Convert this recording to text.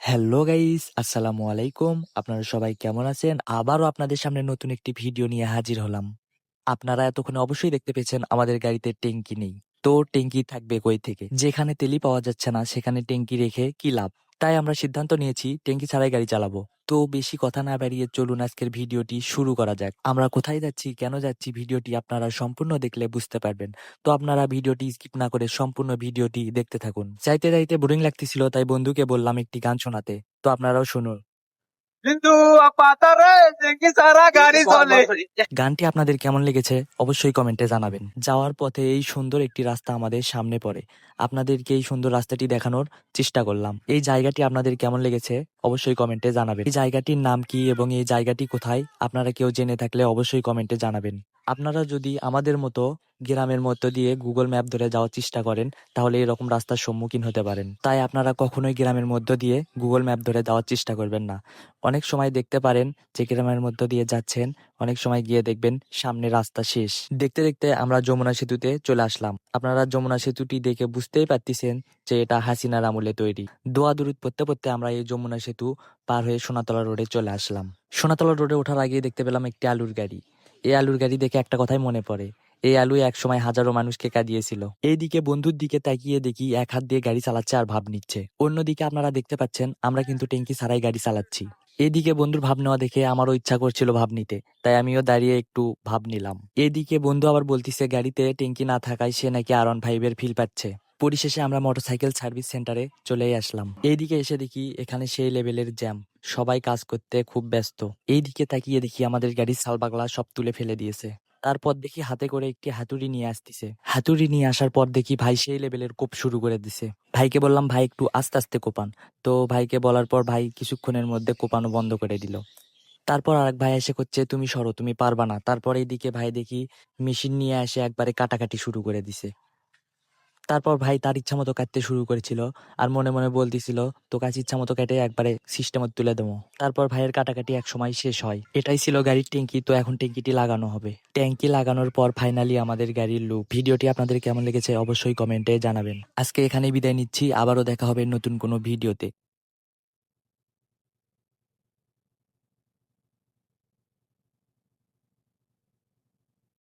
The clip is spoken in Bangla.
হ্যালো গাইস, আসসালামু আলাইকুম। আপনারা সবাই কেমন আছেন? আবারও আপনাদের সামনে নতুন একটি ভিডিও নিয়ে হাজির হলাম। আপনারা এতক্ষণে অবশ্যই দেখতে পেয়েছেন আমাদের গাড়িতে ট্যাঙ্কি নেই। তো ট্যাঙ্কি থাকবে কই থেকে? যেখানে তেলই পাওয়া যাচ্ছে না সেখানে ট্যাঙ্কি রেখে কি লাভ? তাই আমরা সিদ্ধান্ত নিয়েছি ট্যাঙ্কি ছাড়াই গাড়ি চালাবো। তো বেশি কথা না বাড়িয়ে চলুন আজকের ভিডিওটি শুরু করা যাক। আমরা কোথায় যাচ্ছি, কেন যাচ্ছি ভিডিওটি আপনারা সম্পূর্ণ দেখলে বুঝতে পারবেন। তো আপনারা ভিডিওটি স্কিপ না করে সম্পূর্ণ ভিডিওটি দেখতে থাকুন। যাইতে যাইতে বোরিং লাগতেছিল তাই বন্ধুকে বললাম একটি গান শোনাতে। তো আপনারাও শুনুন। কিন্তু পাতারে দেখি সারা গাড়ি চলে। গানটি আপনাদের কেমন লেগেছে অবশ্যই কমেন্টে জানাবেন। যাওয়ার পথে এই সুন্দর একটি রাস্তা আমাদের সামনে পড়ে। আপনাদেরকে এই সুন্দর রাস্তাটি দেখানোর চেষ্টা করলাম। এই জায়গাটি আপনাদের কেমন লেগেছে অবশ্যই কমেন্টে জানাবেন। এই জায়গাটির নাম কি এবং এই জায়গাটি কোথায় আপনারা কেউ জেনে থাকলে অবশ্যই কমেন্টে জানাবেন। আপনারা যদি আমাদের মতো গ্রামের মধ্য দিয়ে গুগল ম্যাপ ধরে যাওয়ার চেষ্টা করেন তাহলে এরকম রাস্তার সম্মুখীন হতে পারেন। তাই আপনারা কখনোই গ্রামের মধ্য দিয়ে গুগল ম্যাপ ধরে যাওয়ার চেষ্টা করবেন না। অনেক সময় দেখতে পারেন যে গ্রামের মধ্য দিয়ে যাচ্ছেন, অনেক সময় গিয়ে দেখবেন সামনে রাস্তা শেষ। দেখতে দেখতে আমরা যমুনা সেতুতে চলে আসলাম। আপনারা যমুনা সেতুটি দেখে বুঝতেই পারতেছেন যে এটা হাসিনার আমলে তৈরি। দোয়া দুরুদ পড়তে পড়তে আমরা এই যমুনা সেতু পার হয়ে সোনাতলা রোডে চলে আসলাম। সোনাতলা রোডে ওঠার আগে দেখতে পেলাম একটি আলুর গাড়ি। এই আলুর গাড়ি দেখে একটা কথাই মনে পড়ে, এই আলু একসময় হাজারো মানুষকে কাঁদিয়েছিল। এইদিকে বন্ধুর দিকে তাকিয়ে দেখি এক হাত দিয়ে গাড়ি চালাচ্ছে আর ভাব নিচ্ছে। অন্যদিকে আপনারা দেখতে পাচ্ছেন আমরা কিন্তু ট্যাঙ্কি ছাড়াই গাড়ি চালাচ্ছি। এদিকে বন্ধুর ভাব নেওয়া দেখে আমারও ইচ্ছা করছিল ভাব নিতে, তাই আমিও দাঁড়িয়ে একটু ভাব নিলাম। এদিকে বন্ধু আবার বলতিছে গাড়িতে ট্যাঙ্কি না থাকায় সে নাকি R15 ফিল পাচ্ছে। পরিশেষে আমরা মোটরসাইকেল সার্ভিস সেন্টারে চলেই আসলাম। এইদিকে এসে দেখি এখানে সেই লেভেলের জ্যাম, সবাই কাজ করতে খুব ব্যস্ত। এইদিকে তাকিয়ে দেখি আমাদের গাড়ির সালবাগলা সব তুলে ফেলে দিয়েছে। তারপর দেখি হাতে করে একটি হাতুড়ি নিয়ে আসতেছে। হাতুড়ি নিয়ে আসার পর দেখি ভাই সেই লেভেলের কোপ শুরু করে দিছে। ভাইকে বললাম ভাই একটু আস্তে আস্তে কোপান। তো ভাইকে বলার পর ভাই কিছুক্ষণের মধ্যে কোপানো বন্ধ করে দিল। তারপর আরেক ভাই এসে করছে তুমি সরো, তুমি পারবা না। তারপর এইদিকে ভাই দেখি মেশিন নিয়ে এসে একবারে কাটাকাটি শুরু করে দিছে। তারপর ভাই তার ইচ্ছা মতো কাটতে শুরু করেছিল আর মনে মনে বলতেছিল তো কাজ ইচ্ছা মতো কেটে একবারে সিস্টেমে তুলে দেবো। তারপর ভাইয়ের কাটাকাটি এক সময় শেষ হয়। এটাই ছিল গাড়ির ট্যাঙ্কি। তো এখন ট্যাঙ্কিটি লাগানো হবে। ট্যাঙ্কি লাগানোর পর ফাইনালি আমাদের গাড়ির লুক। ভিডিওটি আপনাদের কেমন লেগেছে অবশ্যই কমেন্টে জানাবেন। আজকে এখানেই বিদায় নিচ্ছি, আবারও দেখা হবে নতুন কোনো ভিডিওতে।